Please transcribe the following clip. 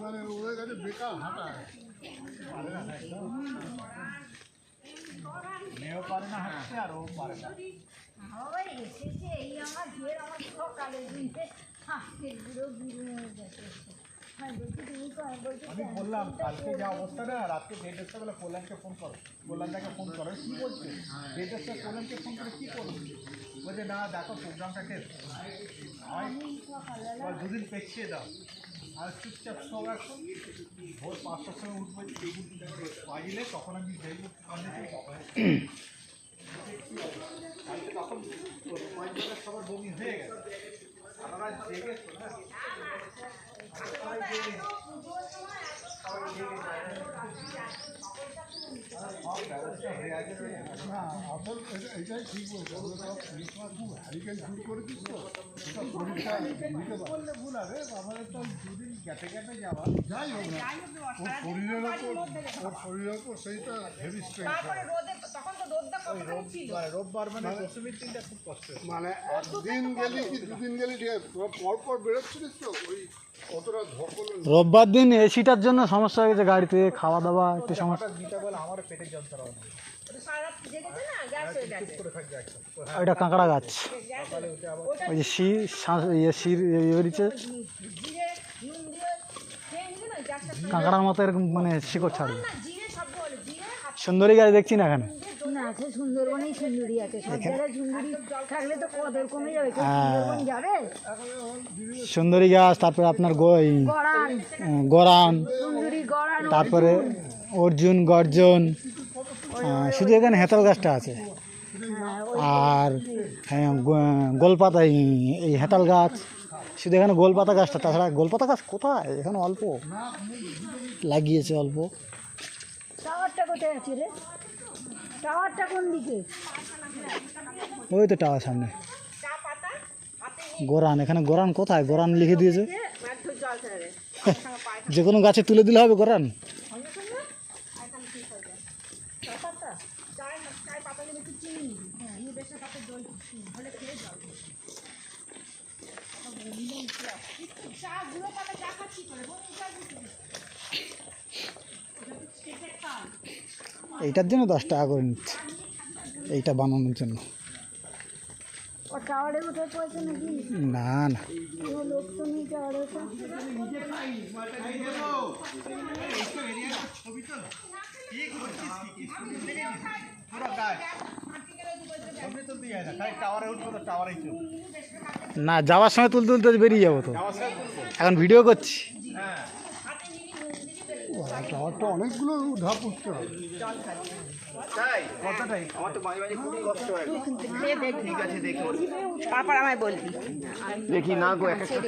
মানে ওদের কাছে বেকার হাঁটা মেয়েও পারে না হাঁটতে আর ও পারে না। এসেছে এই আমার ঘের আমার সকালে দিনতে হাঁটতে বুড়ো বুড়ো হয়ে গেছে। আমি বললাম কালকে যা অবস্থা না রাত্রে 1:30 বেলা কল্যাণকে ফোন করো, কল্যাণদাকে ফোন করো, কী বলছে 1:30 কল্যাণকে ফোন করে কী করবো, বলছে না দেখো প্রোগ্রামটা টেস্ট দুদিন পেছিয়ে দাও আর চুপচাপ সব এখন ভোর 5টার সময় উঠবো বাজিলে তখন আমি দেখবো তখন সবার বমি হয়ে গেছে আমরা জেগে এটাই ঠিক বলছে খুব হ্যারিকেন শুরু করে দিচ্ছ পরীক্ষা দিতে বললে ভুল হবে আমাদের তো দুদিন গ্যাপে গ্যাপে যাওয়া যাই হোক না ওর শরীরের ওপর সেইটা হেভি স্ট্রেংথ রোববার মানে দশমীর দিনটা খুব কষ্ট মানে একদিন গেলি কি দুদিন গেলি ঠিক আছে পরপর বেরোচ্ছিলিস তো ওই অতটা ধকল রোববার দিন এসিটার জন্য সমস্যা হয়ে গেছে গাড়িতে খাওয়া দাওয়া একটু সমস্যা দিতে বলে আমার পেটের যন্ত্রণা হয় ওইটা কাঁকড়া গাছ ওই যে শির বেরিয়েছে কাঁকড়ার মতো এরকম মানে শিকড় ছাড়বে সুন্দরী গাছ দেখছি না এখানে আছে সুন্দরবনেই সুন্দরী আছে সব জায়গায় সুন্দরী থাকলে তো কদর কমে যাবে সুন্দরবন যাবে সুন্দরী গাছ তারপরে আপনার গরান তারপরে অর্জুন গর্জন শুধু এখানে হেতাল গাছটা আছে আর গোলপাতা এই হেতাল গাছ শুধু এখানে গোলপাতা গাছটা তাছাড়া গোলপাতা গাছ কোথায় এখানে অল্প লাগিয়েছে অল্প টাওয়ারটা কোথায় আছে রে টাওয়ারটা কোন দিকে ওই তো টাওয়ার সামনে গোরান এখানে গোরান কোথায় গোরান লিখে দিয়েছে যে কোনো গাছে তুলে দিলে হবে গোরান এইটার জন্য 10 টাকা করে নিচ্ছে এইটা বানানোর জন্য না না না যাওয়ার সময় তুলতে তুলতে বেরিয়ে যাবো তো এখন ভিডিও করছি টাওয়ারটা অনেকগুলো ধাপ উঠতে হবে দেখি না গো এক একটা